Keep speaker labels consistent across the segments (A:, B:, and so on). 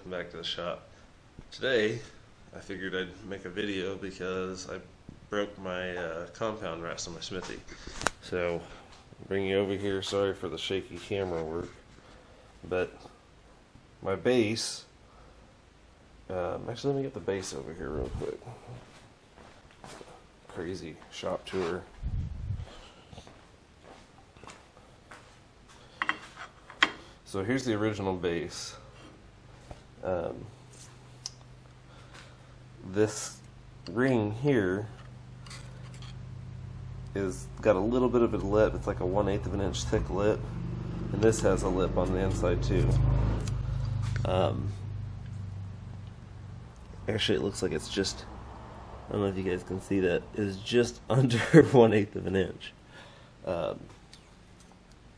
A: welcome back to the shop. Today I figured I'd make a video because I broke my compound rest on my Smithy. So I'm bringing you over here, sorry for the shaky camera work, but my base, actually let me get the base over here real quick. Crazy shop tour. So here's the original base. This ring here is got a little bit of a lip. It's like a 1/8 of an inch thick lip, and this has a lip on the inside too. Actually, it looks like it's just, I don't know if you guys can see that, is just under 1/8 of an inch,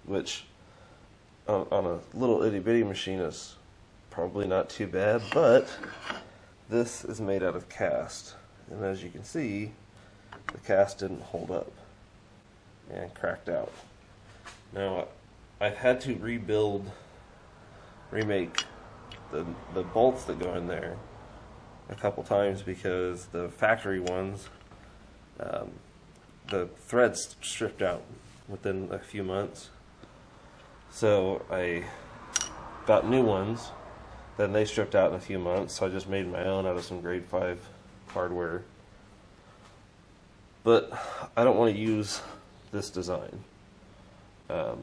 A: which on a little itty bitty machine is probably not too bad, but this is made out of cast, and as you can see, the cast didn't hold up and cracked out. Now I've had to remake the bolts that go in there a couple times because the factory ones, the threads stripped out within a few months. So I got new ones, then they stripped out in a few months, so I just made my own out of some grade 5 hardware. But I don't want to use this design. The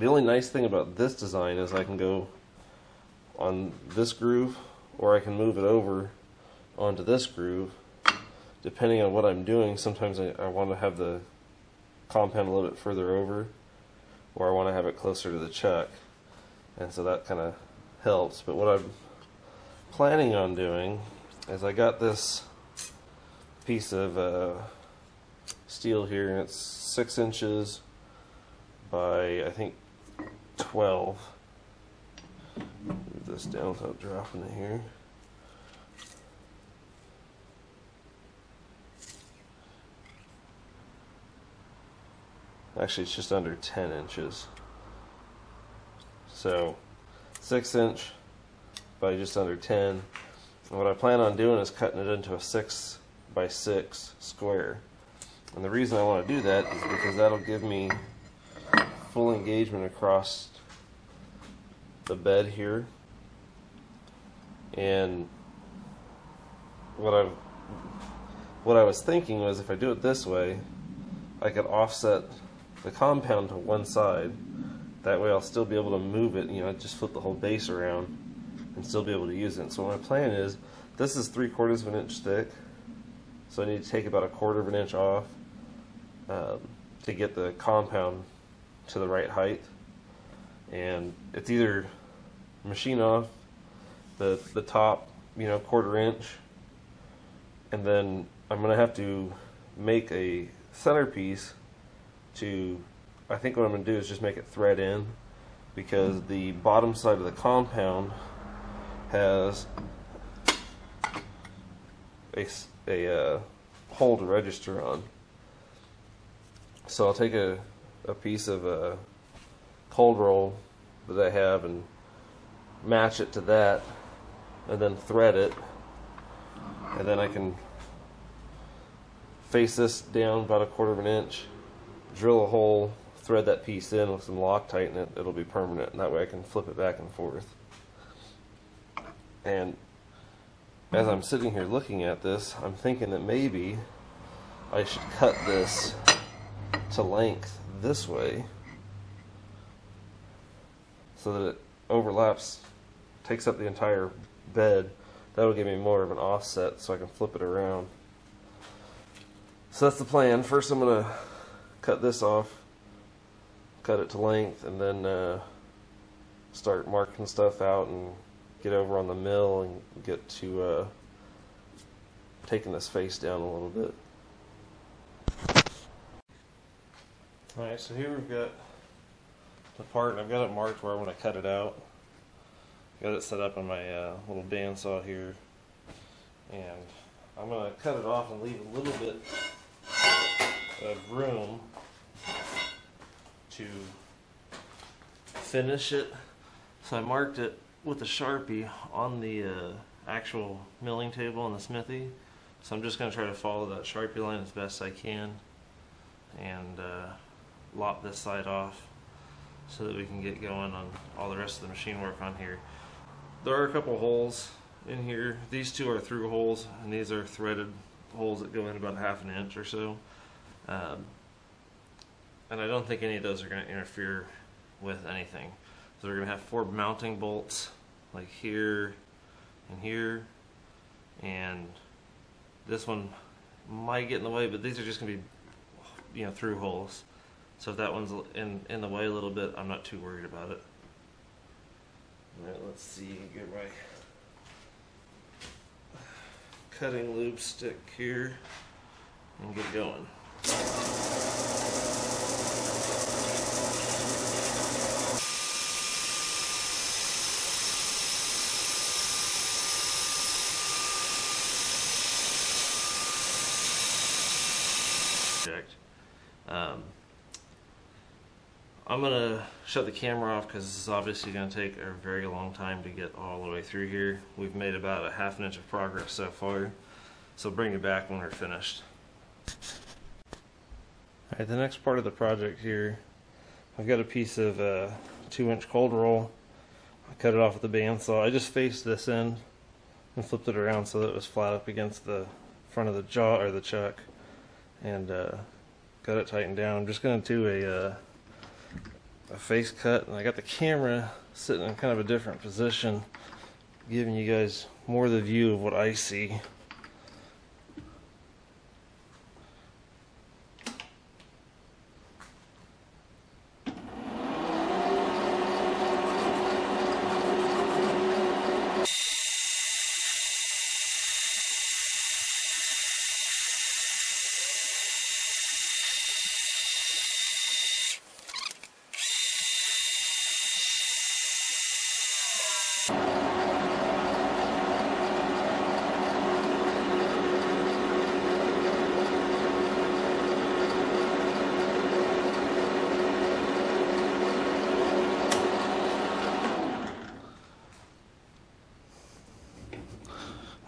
A: only nice thing about this design is I can go on this groove, or I can move it over onto this groove, depending on what I'm doing. Sometimes I want to have the compound a little bit further over, or I want to have it closer to the chuck, and so that kind of helps. But what I'm planning on doing is I got this piece of steel here, and it's 6 inches by I think 12. Move this down without dropping it here. Actually, it's just under 10 inches. So 6 inch by just under 10. And what I plan on doing is cutting it into a 6 by 6 square. And the reason I want to do that is because that'll give me full engagement across the bed here. And what I was thinking was, if I do it this way, I could offset the compound to one side. That way I'll still be able to move it, just flip the whole base around and still be able to use it. So my plan is, this is 3/4 of an inch thick, so I need to take about 1/4 of an inch off to get the compound to the right height. And it's either machine off the top, 1/4 inch, and then I'm going to have to make a centerpiece to, I think what I'm going to do is just make it thread in, because the bottom side of the compound has a hole to register on. So I'll take a piece of cold roll that I have and match it to that, and then thread it, and then I can face this down about 1/4 of an inch, drill a hole, thread that piece in with some Loctite, and it'll be permanent, and that way I can flip it back and forth. And as I'm sitting here looking at this, I'm thinking that maybe I should cut this to length this way so that it overlaps, takes up the entire bed. That'll give me more of an offset so I can flip it around. So that's the plan. First I'm going to cut this off, cut it to length, and then start marking stuff out and get over on the mill and get to taking this face down a little bit. Alright, so here we've got the part, and I've got it marked where I want to cut it out. Got it set up on my little bandsaw here, and I'm going to cut it off and leave a little bit of room to finish it. So I marked it with a Sharpie on the actual milling table in the Smithy. So I'm just going to try to follow that Sharpie line as best I can and lop this side off so that we can get going on all the rest of the machine work on here. There are a couple holes in here. These two are through holes, and these are threaded holes that go in about 1/2 inch or so. And I don't think any of those are going to interfere with anything. So we're going to have 4 mounting bolts like here and here, and this one might get in the way, but these are just going to be, through holes. So if that one's in the way a little bit, I'm not too worried about it. All right, let's see, get my cutting lube stick here and get going. I'm going to shut the camera off because this is obviously going to take a very long time to get all the way through here. We've made about 1/2 inch of progress so far, so bring you back when we're finished. Alright, the next part of the project here, I've got a piece of 2-inch cold roll. I cut it off with the bandsaw. I just faced this in and flipped it around so that it was flat up against the front of the jaw or the chuck, and got it tightened down. I'm just going to do a face cut, and I got the camera sitting in kind of a different position, giving you guys more the view of what I see.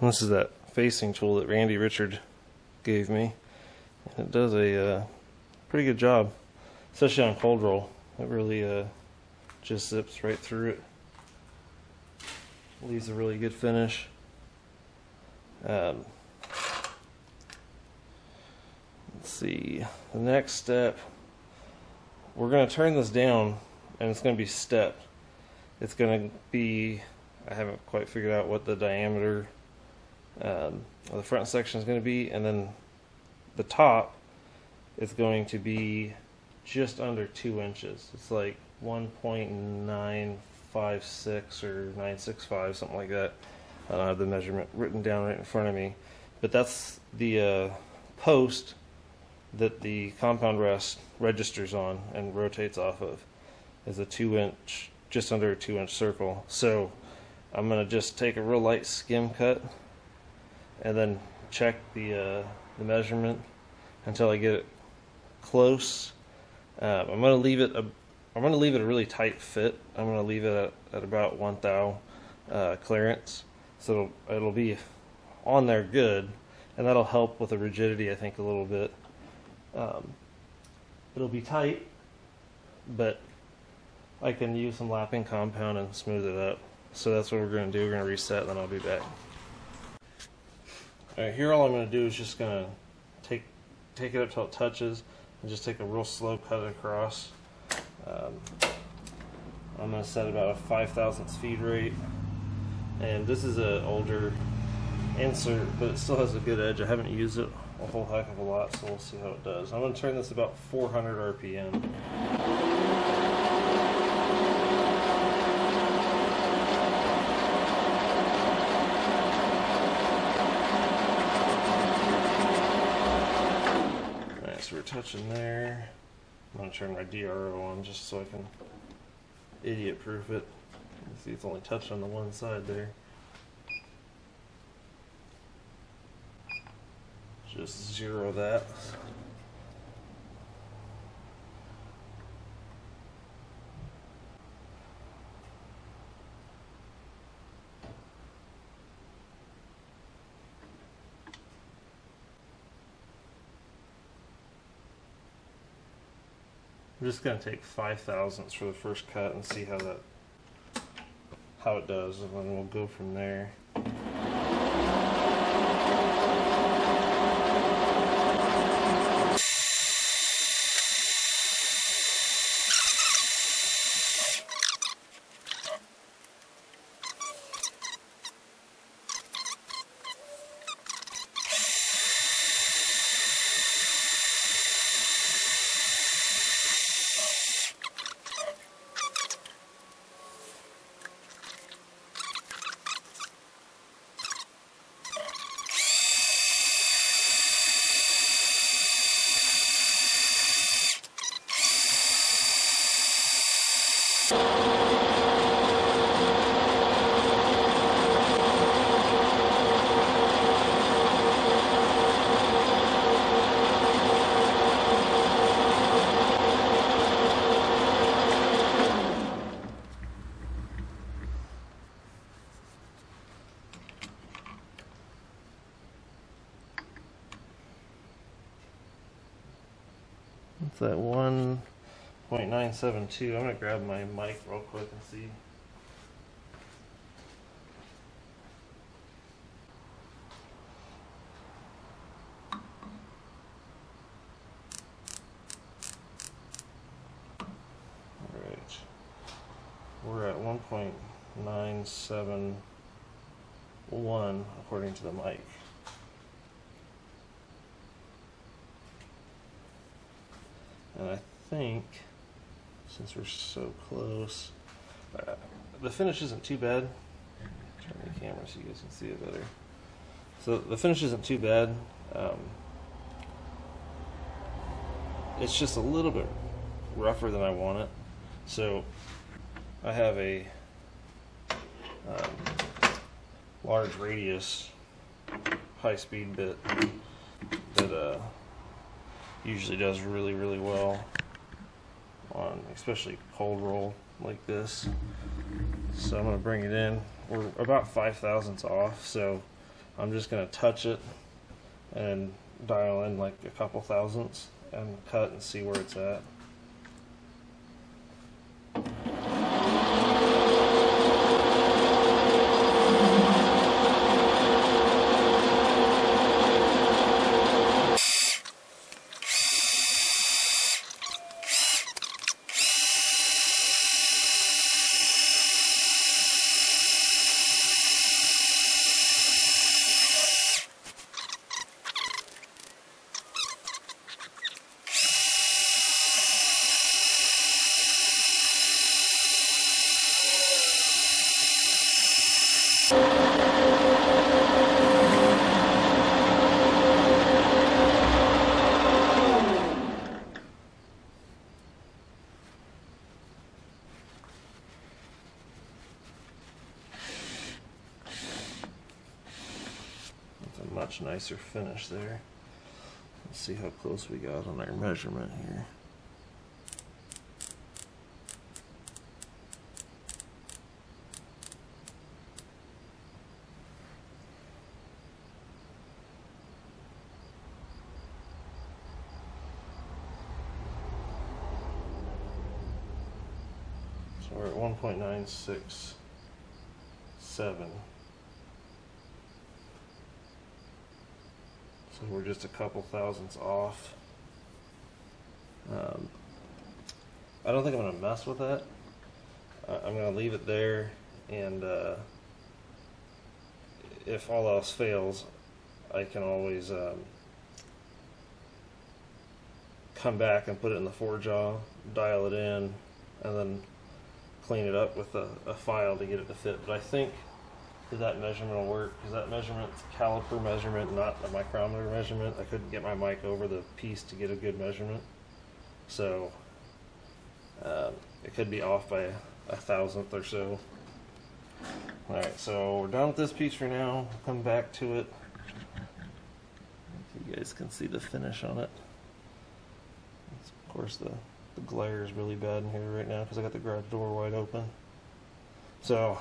A: This is that facing tool that Randy Richard gave me, and it does a pretty good job, especially on cold roll. It really just zips right through it. Leaves a really good finish. Let's see, the next step, we're going to turn this down, and it's going to be stepped. It's going to be, I haven't quite figured out what the diameter the front section is going to be, and then the top is going to be just under 2 inches. It's like 1.956 or 965, something like that. I don't have the measurement written down right in front of me, but that's the post that the compound rest registers on and rotates off of, is a 2-inch, just under a 2-inch circle. So I'm going to just take a real light skim cut and then check the measurement until I get it close. I'm going to leave it a really tight fit. I'm going to leave it at about 1 thou clearance, so it'll be on there good, and that'll help with the rigidity, I think, a little bit. It'll be tight, but I can use some lapping compound and smooth it up. So that's what we're going to do. We're going to reset, and then I'll be back. Alright, here all I'm going to do is just going to take it up till it touches and just take a real slow cut across. I'm going to set about a 5/1000 feed rate, and this is an older insert, but it still has a good edge. I haven't used it a whole heck of a lot, so we'll see how it does. I'm going to turn this about 400 RPM. So we're touching there. I'm going to turn my DRO on just so I can idiot proof it. See, it's only touched on the one side there. Just zero that. I'm just going to take 5/1000ths for the first cut and see how it does, and then we'll go from there. It's at 1.972. I'm going to grab my mic real quick and see. Alright. We're at 1.971 according to the mic. And I think, since we're so close, the finish isn't too bad. Turn the camera so you guys can see it better. So the finish isn't too bad. It's just a little bit rougher than I want it. So I have a large radius high-speed bit that usually does really, really well on especially cold roll like this. So I'm going to bring it in. We're about 5/1000ths off, so I'm just going to touch it and dial in like a couple thousandths and cut and see where it's at. Much nicer finish there. Let's see how close we got on our measurement here. So we're at 1.967. So we're just a couple thousandths off. I don't think I'm going to mess with that. I'm going to leave it there, and if all else fails, I can always come back and put it in the 4-jaw, dial it in, and then clean it up with a file to get it to fit. But I think that measurement will work, because that measurement's a caliper measurement, not a micrometer measurement. I couldn't get my mic over the piece to get a good measurement, so it could be off by a thousandth or so. Alright, so we're done with this piece for now. We'll come back to it. You guys can see the finish on it. Of course, the glare is really bad in here right now because I got the garage door wide open. So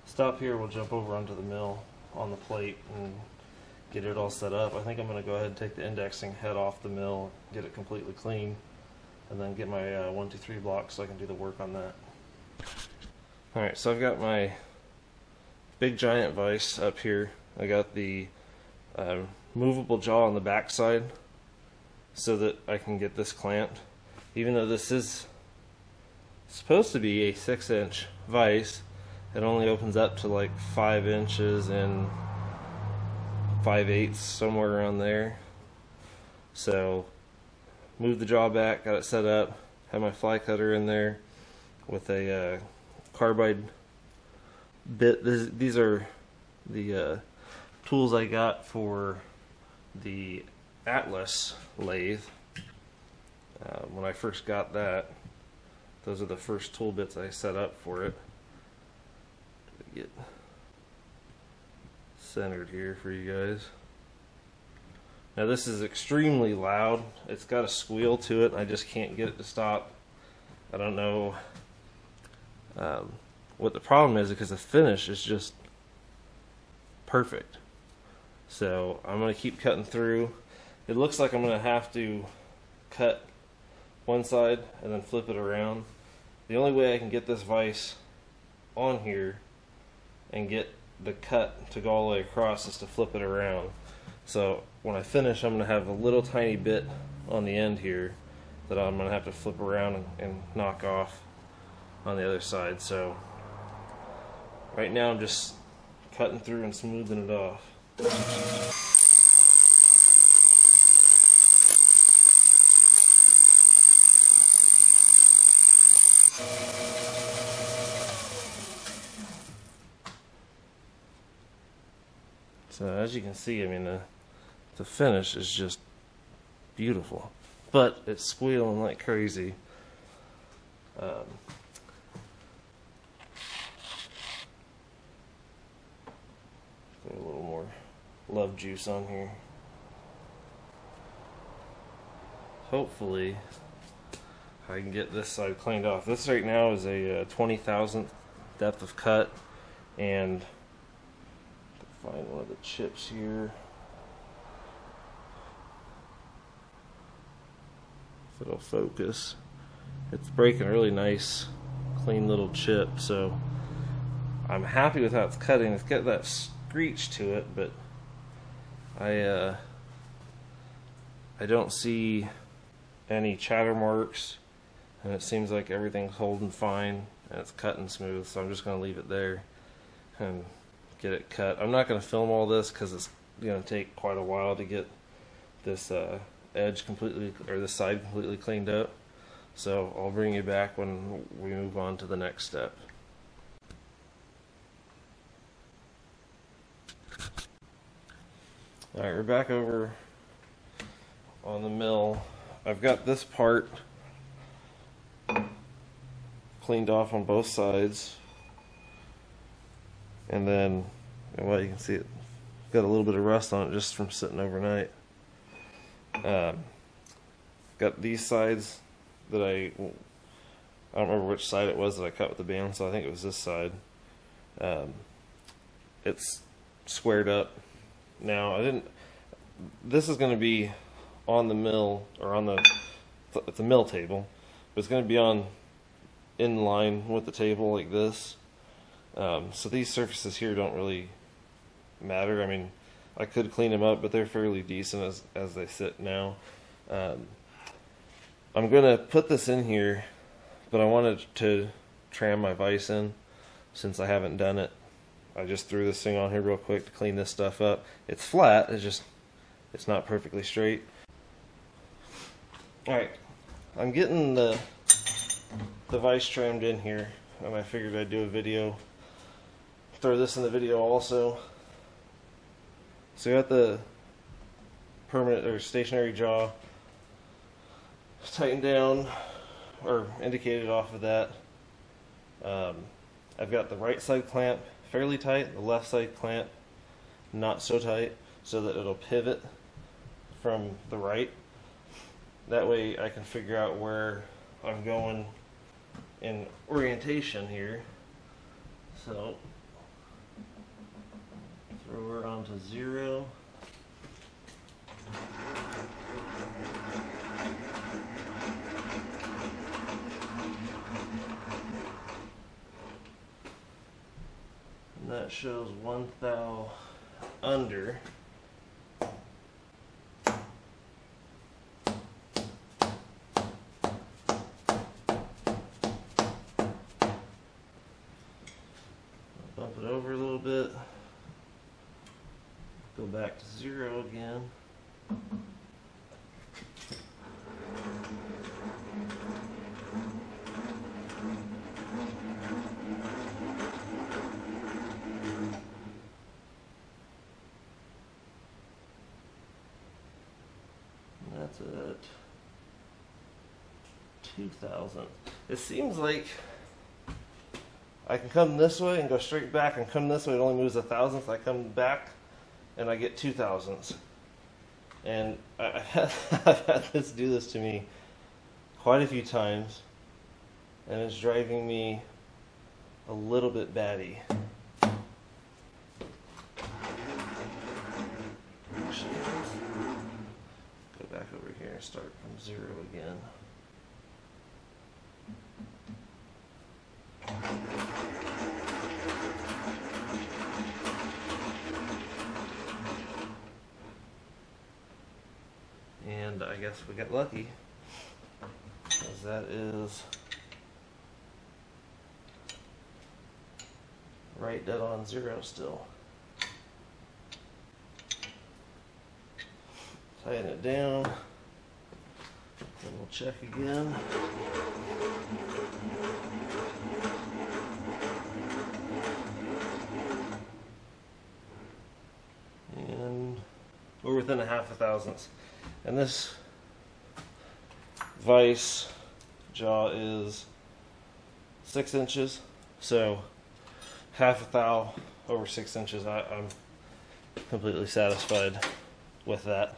A: stop here, we'll jump over onto the mill on the plate and get it all set up. I think I'm going to go ahead and take the indexing head off the mill, get it completely clean, and then get my 1, 2, 3 blocks so I can do the work on that. Alright, so I've got my big giant vise up here. I got the movable jaw on the back side so that I can get this clamped. Even though this is supposed to be a 6-inch vise, it only opens up to like 5 inches and 5/8, somewhere around there. So move the jaw back, got it set up, have my fly cutter in there with a carbide bit. These are the tools I got for the Atlas lathe. When I first got that, those are the first tool bits I set up for it. Get centered here for you guys. Now this is extremely loud. It's got a squeal to it. I just can't get it to stop. I don't know what the problem is, because the finish is just perfect. So I'm going to keep cutting through. It looks like I'm going to have to cut one side and then flip it around. The only way I can get this vise on here and get the cut to go all the way across is to flip it around. So when I finish, I'm going to have a little tiny bit on the end here that I'm going to have to flip around and knock off on the other side. So right now I'm just cutting through and smoothing it off. So as you can see, I mean, the finish is just beautiful, but it's squealing like crazy. Put a little more love juice on here. Hopefully I can get this side cleaned off. This right now is a 20,000th depth of cut, and find one of the chips here. If it'll focus. It's breaking a really nice, clean little chip, so I'm happy with how it's cutting. It's got that screech to it, but I don't see any chatter marks, and it seems like everything's holding fine and it's cutting smooth, so I'm just going to leave it there and get it cut. I'm not going to film all this because it's going to take quite a while to get this edge completely, or this side completely cleaned up. So I'll bring you back when we move on to the next step. Alright, we're back over on the mill. I've got this part cleaned off on both sides. And then, well, you can see it got a little bit of rust on it just from sitting overnight. Got these sides that I don't remember which side it was that I cut with the bandsaw. I think it was this side. It's squared up. Now, this is going to be on the mill, or on at the mill table, but it's going to be in line with the table like this. So these surfaces here don't really matter. I mean, I could clean them up, but they're fairly decent as they sit now. I'm going to put this in here, but I wanted to tram my vise in since I haven't done it. I just threw this thing on here real quick to clean this stuff up. It's flat, it's not perfectly straight. Alright, I'm getting the vise trimmed in here, and I figured I'd do a video. Throw this in the video also. So I got the permanent or stationary jaw tightened down, or indicated off of that. I've got the right side clamp fairly tight, the left side clamp not so tight, so that it'll pivot from the right. That way I can figure out where I'm going in orientation here. So throw her onto 0. that shows 1 thou under. Bump it over a little bit. Go back to 0 again. That's at 2,000. It seems like I can come this way and go straight back, and come this way, it only moves 1,000th. I come back and I get 2,000ths. And I've had this do this to me quite a few times, and it's driving me a little bit batty. Actually, go back over here and start from 0 again. And I guess we got lucky, because that is right dead on 0 still. Tighten it down, and we'll check again. And we're within 0.5 And this vise jaw is 6 inches, so 0.5 thou over 6 inches. I'm completely satisfied with that.